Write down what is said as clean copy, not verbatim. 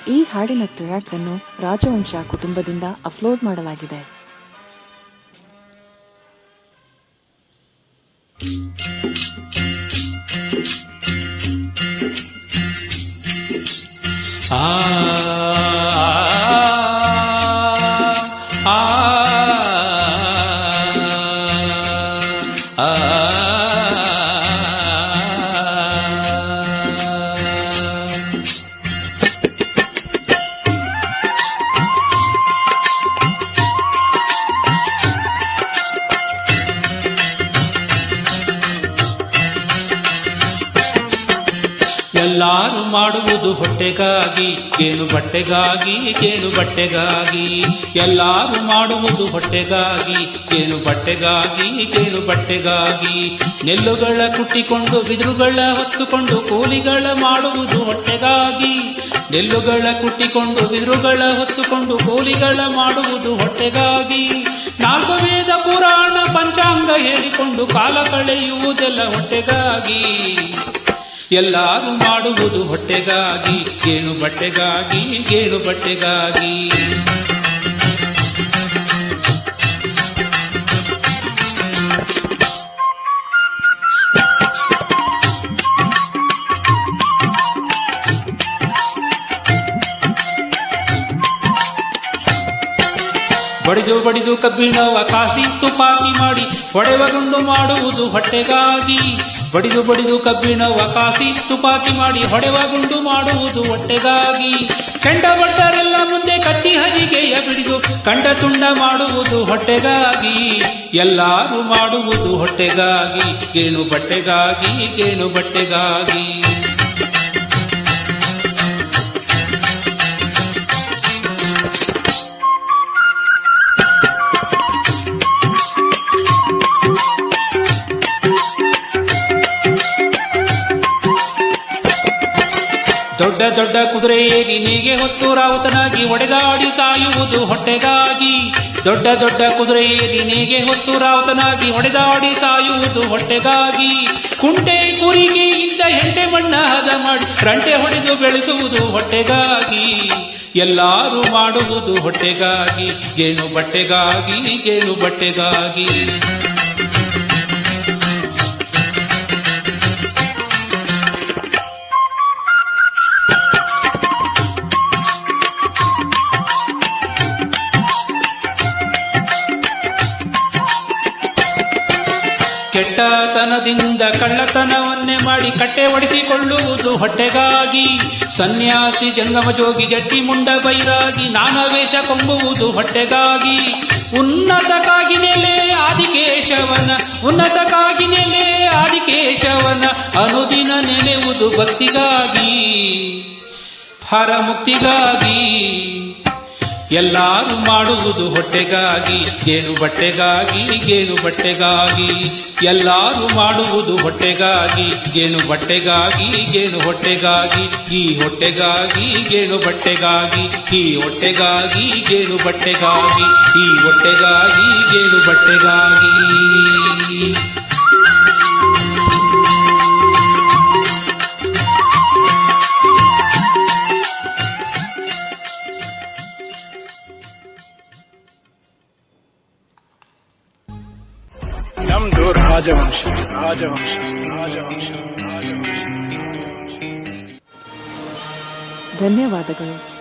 ಈ ಹಾಡಿನ ಟ್ರ್ಯಾಕ್ ಅನ್ನು ರಾಜವಂಶ ಕುಟುಂಬದಿಂದ ಅಪ್ಲೋಡ್ ಮಾಡಲಾಗಿದೆ. ಎಲ್ಲಾರು ಮಾಡುವುದು ಹೊಟ್ಟೆಗಾಗಿ, ಗೇಣು ಬಟ್ಟೆಗಾಗಿ, ಗೇಣು ಬಟ್ಟೆಗಾಗಿ. ಎಲ್ಲಾರು ಮಾಡುವುದು ಹೊಟ್ಟೆಗಾಗಿ, ಗೇಣು ಬಟ್ಟೆಗಾಗಿ, ಗೇಣು ಬಟ್ಟೆಗಾಗಿ. ನೆಲ್ಲುಗಳ ಕುಟ್ಟಿಕೊಂಡು ಬಿದಿರುಗಳ ಹೊತ್ತುಕೊಂಡು ಕೂಲಿಗಳ ಮಾಡುವುದು ಹೊಟ್ಟೆಗಾಗಿ. ನೆಲ್ಲುಗಳ ಕುಟ್ಟಿಕೊಂಡು ಬಿದಿರುಗಳ ಹೊತ್ತುಕೊಂಡು ಕೂಲಿಗಳ ಮಾಡುವುದು ಹೊಟ್ಟೆಗಾಗಿ. ನಾಲ್ಕು ವೇದ ಪುರಾಣ ಪಂಚಾಂಗ ಹೇಳಿಕೊಂಡು ಕಾಲ ಕಳೆಯುವುದೆಲ್ಲ ಹೊಟ್ಟೆಗಾಗಿ. ಎಲ್ಲಾರು ಮಾಡುವುದು ಹೊಟ್ಟೆಗಾಗಿ, ಗೇಣು ಬಟ್ಟೆಗಾಗಿ, ಗೇಣು ಬಟ್ಟೆಗಾಗಿ. ಬಡಿದು ಬಡಿದು ಕಬ್ಬಿಣವ ಕಾಸಿ ತುಪಾಕಿ ಮಾಡಿ ಹೊಡೆವ ಗುಂಡು ಮಾಡುವುದು ಹೊಟ್ಟೆಗಾಗಿ. ಬಡಿದು ಬಡಿದು ಕಬ್ಬಿಣವ ಕಾಸಿ ತುಪಾಕಿ ಮಾಡಿ ಹೊಡೆವ ಗುಂಡು ಮಾಡುವುದು ಹೊಟ್ಟೆಗಾಗಿ. ಕೆಂಡ ಭಟ್ಟರೆಲ್ಲ ಮುಂದೆ ಕತ್ತಿ ಹರಿಗೆಯ ಬಿಡಿದು ಕಂಡ ತುಂಡ ಮಾಡುವುದು ಹೊಟ್ಟೆಗಾಗಿ. ಎಲ್ಲಾರು ಮಾಡುವುದು ಹೊಟ್ಟೆಗಾಗಿ, ಗೇಣು ಬಟ್ಟೆಗಾಗಿ, ಗೇಣು ಬಟ್ಟೆಗಾಗಿ. ದೊಡ್ಡ ದೊಡ್ಡ ಕುದುರೆ ಏರಿ ನೇಗೆ ಹೊತ್ತು ರಾವುತನಾಗಿ ಹೊಡೆದಾಡಿ ಸಾಯುವುದು ಹೊಟ್ಟೆಗಾಗಿ. ದೊಡ್ಡ ದೊಡ್ಡ ಕುದುರೆ ಏರಿ ನೇಗೆ ಹೊತ್ತು ರಾವುತನಾಗಿ ಹೊಡೆದಾಡಿ ಸಾಯುವುದು ಹೊಟ್ಟೆಗಾಗಿ. ಕುಂಟೆ ಕುರಿಗೆ ಇದ್ದ ಹೆಂಟೆ ಮಣ್ಣ ಹದ ಮಾಡಿ ರಂಟೆ ಹೊಡೆದು ಬೆಳೆಸುವುದು ಹೊಟ್ಟೆಗಾಗಿ. ಎಲ್ಲಾರು ಮಾಡುವುದು ಹೊಟ್ಟೆಗಾಗಿ, ಗೇಣು ಬಟ್ಟೆಗಾಗಿ, ಗೇಣು ಬಟ್ಟೆಗಾಗಿ. ಕೆಟ್ಟತನದಿಂದ ಕಳ್ಳತನವನ್ನೇ ಮಾಡಿ ಕಟ್ಟೆ ಒಡಿಸಿಕೊಳ್ಳುವುದು ಹೊಟ್ಟೆಗಾಗಿ. ಸನ್ಯಾಸಿ ಜಂಗಮ ಜೋಗಿ ಜಟ್ಟಿ ಮುಂಡ ಬೈರಾಗಿ ನಾನಾ ವೇಷ ಕೊಂಬುವುದು ಹೊಟ್ಟೆಗಾಗಿ. ಉನ್ನತಕ್ಕಾಗಿ ನೆಲೆ ಆದಿಕೇಶವನ, ಉನ್ನತಕ್ಕಾಗಿ ನೆಲೆ ಆದಿಕೇಶವನ ಅನುದಿನ ನೆನೆಯುವುದು ಭಕ್ತಿಗಾಗಿ, ಪರಮುಕ್ತಿಗಾಗಿ. ಎಲ್ಲಾರು ಮಾಡುವುದು ಹೊಟ್ಟೆಗಾಗಿ, ಗೇಣು ಬಟ್ಟೆಗಾಗಿ, ಗೇಣು ಬಟ್ಟೆಗಾಗಿ. ಎಲ್ಲಾರು ಮಾಡುವುದು ಹೊಟ್ಟೆಗಾಗಿ, ಗೇಣು ಬಟ್ಟೆಗಾಗಿ, ಗೇಣು ಹೊಟ್ಟೆಗಾಗಿ. ಈ ಹೊಟ್ಟೆಗಾಗಿ ಗೇಣು ಬಟ್ಟೆಗಾಗಿ, ಈ ಹೊಟ್ಟೆಗಾಗಿ ಗೇಣು ಬಟ್ಟೆಗಾಗಿ, ಈ ಹೊಟ್ಟೆಗಾಗಿ ಗೇಣು ಬಟ್ಟೆಗಾಗಿ. ನಮ್ದು ರಾಜವಂಶ, ರಾಜವಂಶ, ರಾಜವಂಶ, ರಾಜವಂಶ. ಧನ್ಯವಾದಗಳು.